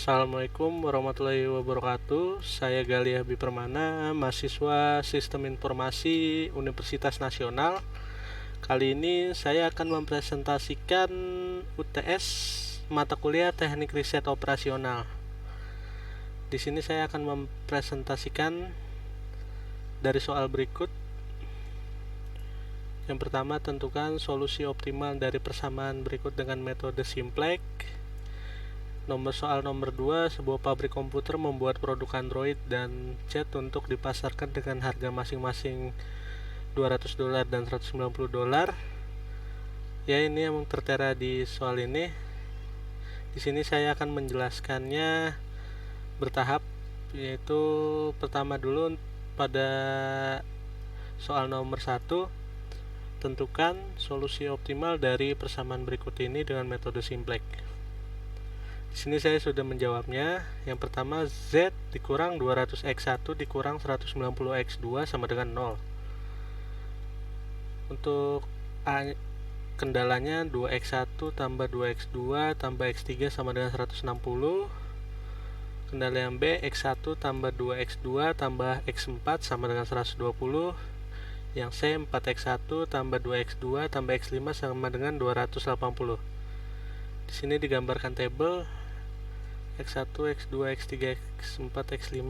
Assalamualaikum warahmatullahi wabarakatuh. Saya Gali Habib Permana, mahasiswa Sistem Informasi Universitas Nasional. Kali ini saya akan mempresentasikan UTS mata kuliah Teknik Riset Operasional. Di sini saya akan mempresentasikan dari soal berikut. Yang pertama, tentukan solusi optimal dari persamaan berikut dengan metode simplex. Soal nomor 2, sebuah pabrik komputer membuat produk Android dan chat untuk dipasarkan dengan harga masing-masing $200 dan $190. Ya, ini yang tertera di soal ini. Di sini saya akan menjelaskannya bertahap, yaitu pertama dulu pada soal nomor 1, tentukan solusi optimal dari persamaan berikut ini dengan metode simplex. Di sini saya sudah menjawabnya. Yang pertama, Z dikurang 200x1 dikurang 190x2 sama dengan 0. Untuk A, kendalanya 2x1 tambah 2x2 tambah x3 sama dengan 160. Kendala yang B, x1 tambah 2x2 tambah x4 sama dengan 120. Yang C, 4x1 tambah 2x2 tambah x5 sama dengan 280. Di sini digambarkan tabel x1, x2, x3, x4, x5.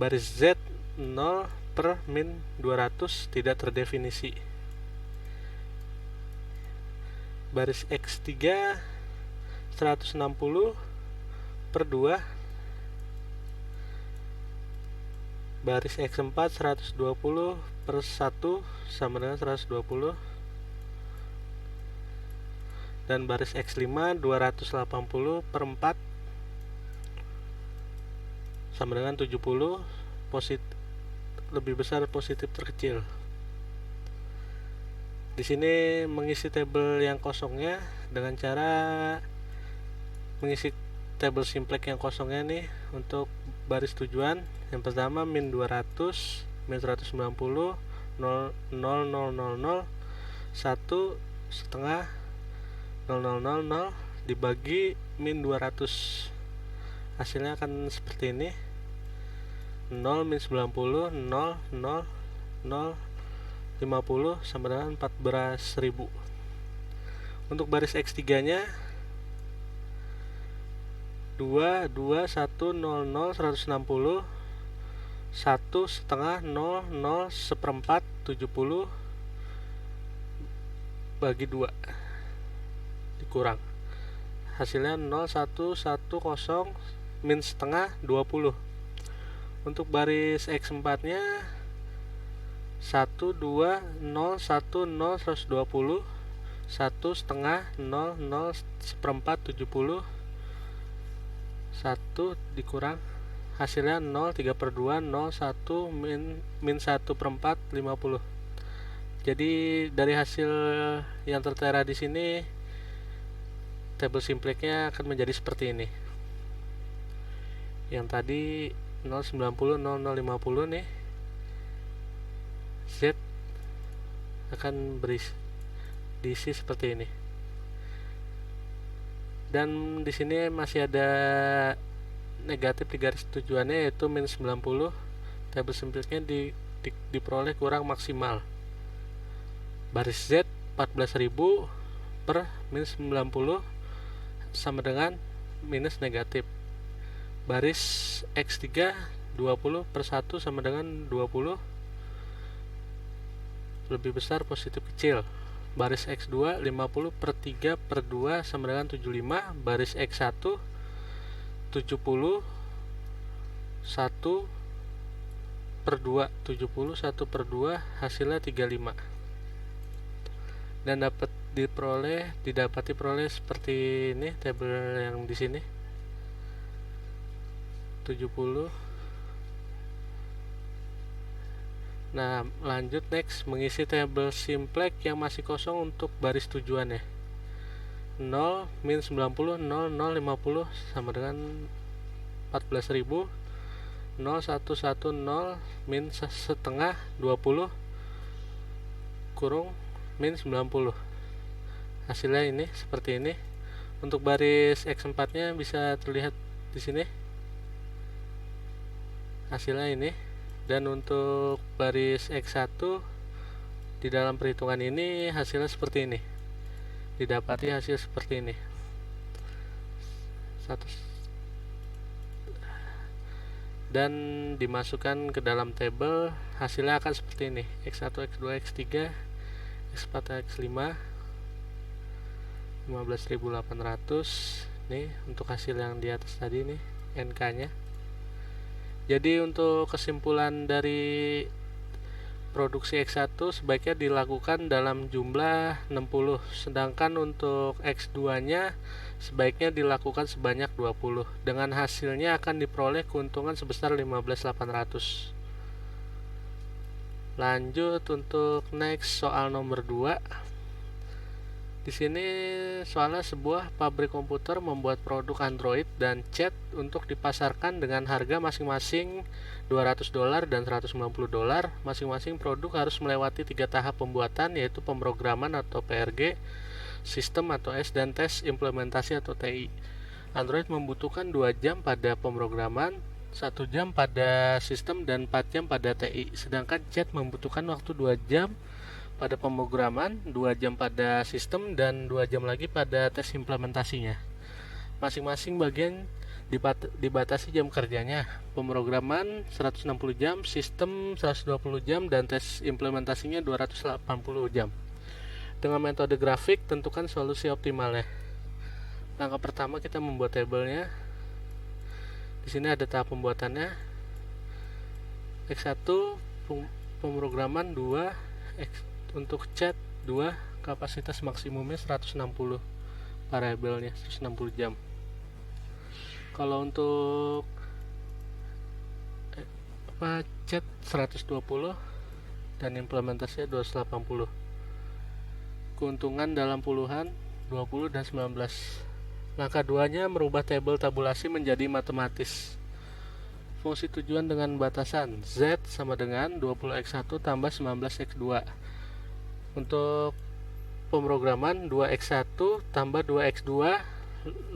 Baris Z 0 per min 200 tidak terdefinisi. Baris x3 160 per 2. Baris x4 120 per 1 sama dengan 120. Dan baris x5 280 per 4 sama dengan 70. Lebih besar positif terkecil. Di sini mengisi tabel yang kosongnya dengan cara mengisi tabel simplex yang kosongnya nih. Untuk baris tujuan, yang pertama min 200, min 190, 0, 0, 0, 0, 1 setengah 0,000 dibagi min 200. Hasilnya akan seperti ini. 0 min 90, 0, 0, 0, 50 sama dengan 14.000. Untuk baris x3 nya 2, 2, 1, 0, 0, 160, 1 setengah 0, 0, seperempat 70 bagi 2 dikurang. Hasilnya 0, 1, 1, 0, min setengah 20. Untuk baris x4 nya 1, 2, 0, 1, 0, 120, 1 setengah 0, 0, seperempat 70, 1 dikurang. Hasilnya 0, 3 per 2, 0, 1, min 1 per 4, 50. Jadi dari hasil yang tertera di sini, tabel simplexnya akan menjadi seperti ini. Yang tadi 090, 0050 nih, Z akan diisi seperti ini. Dan di sini masih ada negatif di garis tujuannya, yaitu min 90. Tabel simplexnya diperoleh kurang maksimal. Baris Z 14.000 per min 90 sama dengan minus negatif. Baris x3 20 per 1 sama dengan 20, lebih besar positif kecil. Baris x2 50 per 3 per 2 sama dengan 75. Baris x1 70 1 per 2, 70 1 per 2, hasilnya 35. Dan didapati peroleh seperti ini tabel yang di sini. 70. Nah, lanjut next, mengisi tabel simplex yang masih kosong untuk baris tujuannya. 0 min 90, 0, 0, 50 sama dengan 14.000. 0, 1, 1, 0 min setengah 20 kurung min 90. Hasilnya ini seperti ini. Untuk baris X4 nya bisa terlihat di sini hasilnya ini, dan untuk baris X1 di dalam perhitungan ini hasilnya seperti ini, didapati hasil seperti ini. Dan dimasukkan ke dalam tabel, hasilnya akan seperti ini: X1, X2, X3, X4, X5, 15.800. Nih untuk hasil yang di atas tadi nih NK nya. Jadi untuk kesimpulan dari produksi X1 sebaiknya dilakukan dalam jumlah 60, sedangkan untuk X2 nya sebaiknya dilakukan sebanyak 20. Dengan hasilnya akan diperoleh keuntungan sebesar 15.800. Lanjut untuk next soal nomor 2. Di sini soalnya sebuah pabrik komputer membuat produk Android dan chat untuk dipasarkan dengan harga masing-masing $200 dan $190. Masing-masing produk harus melewati 3 tahap pembuatan, yaitu pemrograman atau PRG, sistem atau S, dan tes implementasi atau TI. Android membutuhkan 2 jam pada pemrograman, 1 jam pada sistem, dan 4 jam pada TI. Sedangkan chat membutuhkan waktu 2 jam pada pemrograman, 2 jam pada sistem, dan 2 jam lagi pada tes implementasinya. Masing-masing bagian dibatasi jam kerjanya. Pemrograman 160 jam, sistem 120 jam, dan tes implementasinya 280 jam. Dengan metode grafik, tentukan solusi optimalnya. Langkah pertama, kita membuat tabelnya. Di sini ada tahap pembuatannya. X1 pemrograman 2, untuk chat 2, kapasitas maksimumnya 160, variabelnya 160 jam. Kalau untuk chat 120 dan implementasinya 280. Keuntungan dalam puluhan 20 dan 19. Langkah 2-nya merubah tabel tabulasi menjadi matematis. Fungsi tujuan dengan batasan Z sama dengan 20X1 tambah 19X2. Untuk pemrograman 2X1 tambah 2X2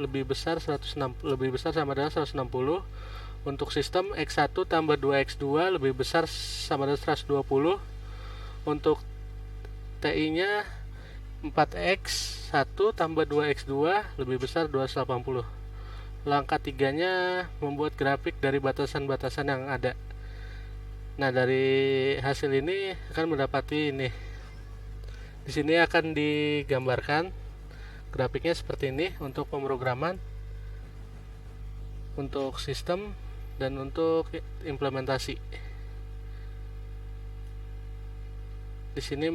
lebih besar sama dengan 160. Untuk sistem X1 tambah 2X2 lebih besar sama dengan 120. Untuk TI nya 4X1 tambah 2X2 lebih besar 280. Langkah 3-nya membuat grafik dari batasan-batasan yang ada. Nah, dari hasil ini akan mendapati ini. Di sini akan digambarkan grafiknya seperti ini untuk pemrograman, untuk sistem, dan untuk implementasi. Di sini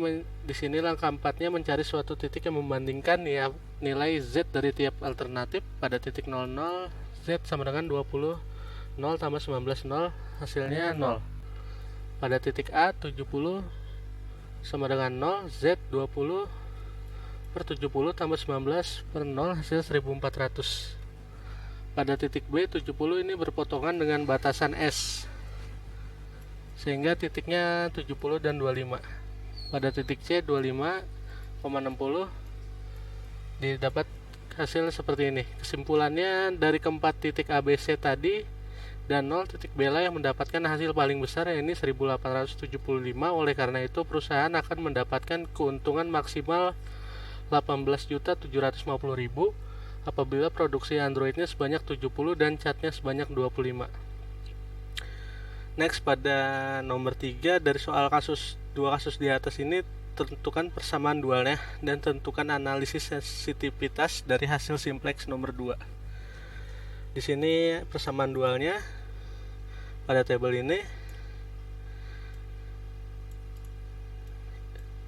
langkah 4-nya mencari suatu titik yang membandingkan ya nilai Z dari tiap alternatif. Pada titik 00, Z sama dengan 20, 0 tambah 19, 0, hasilnya 0. Pada titik A, 70 sama dengan 0, Z 20 per 70 tambah 19 per 0, hasil 1400. Pada titik B, 70 ini berpotongan dengan batasan S, sehingga titiknya 70 dan 25. Pada titik C, 25,60, didapat hasil seperti ini. Kesimpulannya, dari keempat titik ABC tadi dan 0 titik B lah yang mendapatkan hasil paling besar, yaitu 1875. Oleh karena itu perusahaan akan mendapatkan keuntungan maksimal 18.750.000 apabila produksi Androidnya sebanyak 70 dan chatnya sebanyak 25. Next, pada nomor 3 dari soal dua kasus di atas ini, tentukan persamaan dualnya dan tentukan analisis sensitivitas dari hasil simplex nomor 2. Di sini persamaan dualnya pada tabel ini.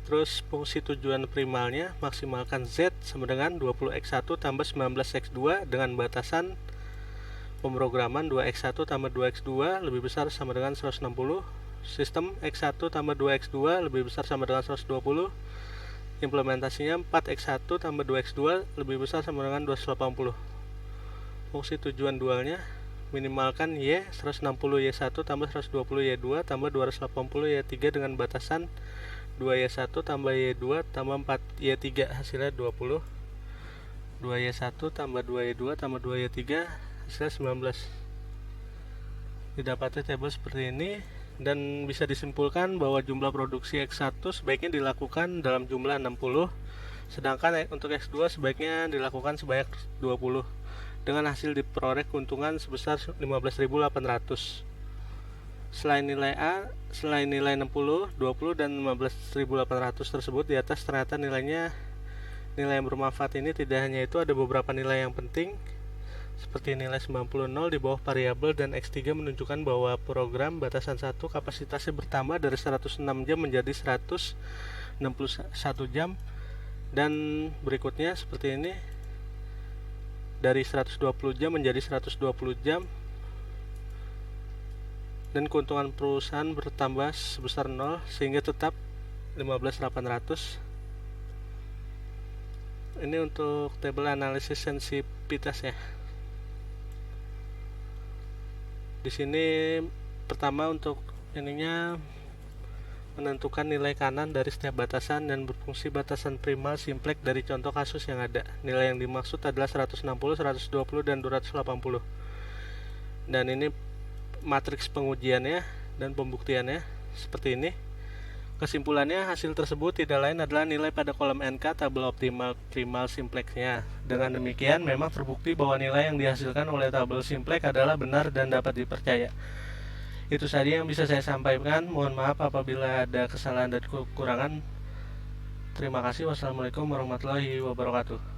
Terus fungsi tujuan primalnya, maksimalkan Z sama dengan 20X1 tambah 19X2 dengan batasan pemrograman 2X1 tambah 2X2 lebih besar sama dengan 160. Sistem X1 tambah 2X2 lebih besar sama dengan 120. Implementasinya 4X1 tambah 2X2 lebih besar sama dengan 280. Fungsi tujuan dualnya, minimalkan Y 160Y1 tambah 120Y2 tambah 280Y3 dengan batasan 2Y1 tambah Y2 tambah 4Y3, hasilnya 20. 2Y1 tambah 2Y2 tambah 2Y3 hasilnya 19. Didapati tabel seperti ini, dan bisa disimpulkan bahwa jumlah produksi X1 sebaiknya dilakukan dalam jumlah 60, sedangkan untuk X2 sebaiknya dilakukan sebanyak 20, dengan hasil diperoleh keuntungan sebesar 15.800. Selain nilai 60, 20, dan 15.800 tersebut di atas, ternyata nilai yang bermanfaat ini tidak hanya itu, ada beberapa nilai yang penting seperti nilai 90 di bawah variabel, dan X3 menunjukkan bahwa program batasan 1 kapasitasnya bertambah dari 106 jam menjadi 161 jam, dan berikutnya seperti ini, dari 120 jam menjadi 120 jam, dan keuntungan perusahaan bertambah sebesar 0 sehingga tetap 15.800. Ini untuk tabel analisis sensitivitas ya. Di sini pertama untuk ininya menentukan nilai kanan dari setiap batasan dan berfungsi batasan primal simplex dari contoh kasus yang ada. Nilai yang dimaksud adalah 160, 120, dan 280. Dan ini matriks pengujiannya dan pembuktiannya seperti ini. Kesimpulannya, hasil tersebut tidak lain adalah nilai pada kolom NK tabel optimal primal simplexnya. Dengan demikian, memang terbukti bahwa nilai yang dihasilkan oleh tabel simplex adalah benar dan dapat dipercaya. Itu saja yang bisa saya sampaikan. Mohon maaf apabila ada kesalahan dan kekurangan. Terima kasih. Wassalamualaikum warahmatullahi wabarakatuh.